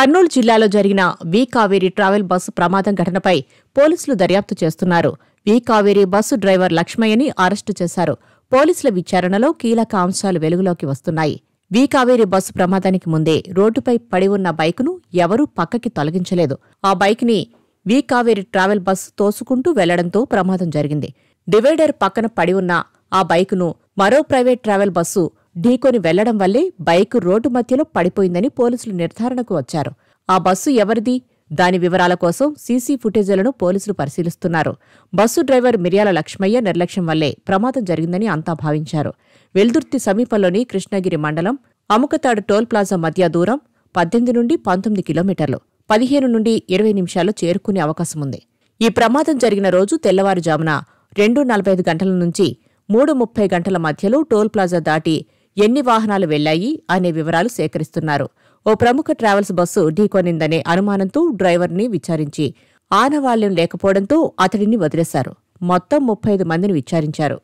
కర్నూలు జిల్లాలో జరిగిన వి Kaveri travel bus ప్రమాదం ఘటనపై పోలీసులు దర్యాప్తు చేస్తున్నారు. వి కావేరీ బస్సు డ్రైవర్ లక్ష్మయ్యని అరెస్టు చేశారు. పోలీసుల విచారణలో కీలక అంశాలు వెలుగులోకి వస్తున్నాయి. వి కావేరీ బస్సు ప్రమాదానికి ముందే రోడ్డుపై పడి ఉన్న బైకును ఎవరూ పక్కకి తొలగించలేదు. ఆ బైక్ని వి కావేరీ ట్రావెల్ బస్సు తోసుకుంటూ వెళ్లడంతో ప్రమాదం జరిగింది. డివైడర్ పక్కన పడి ఉన్న ఆ బైకును మరో ప్రైవేట్ ట్రావెల్ బస్సు ఢీకొని వెళ్లడం వల్లే బైకు రోడ్డు మధ్యలో పడిపోయిందని పోలీసులు నిర్ధారణకు వచ్చారు. ఆ బస్సు ఎవరిది? దాని వివరాల కోసం సీసీ ఫుటేజీలను పోలీసులు పరిశీలిస్తున్నారు. బస్సు డ్రైవర్ మిర్యాల లక్ష్మయ్య నిర్లక్ష్యం వల్లే ప్రమాదం జరిగిందని అంతా భావించారు. వెల్దుర్తి సమీపంలోని కృష్ణగిరి మండలం అముకతాడు టోల్ ప్లాజా మధ్య దూరం 18 నుండి 19 కిలోమీటర్లు, 15 నుండి 20 నిమిషాల్లో చేరుకునే అవకాశముంది. ఈ ప్రమాదం జరిగిన రోజు తెల్లవారుజామున 2:45 గంటల నుంచి 3:30 గంటల మధ్యలో టోల్ ప్లాజా దాటి ఎన్ని వాహనాలు వెళ్లాయి అనే వివరాలు సేకరిస్తున్నారు. ఓ ప్రముఖ ట్రావెల్స్ బస్సు ఢీకొనిందనే అనుమానంతో డ్రైవర్ని విచారించి ఆనవాళ్యం లేకపోవడంతో అతడిని వదిలేశారు. మొత్తం 35 మందిని విచారించారు.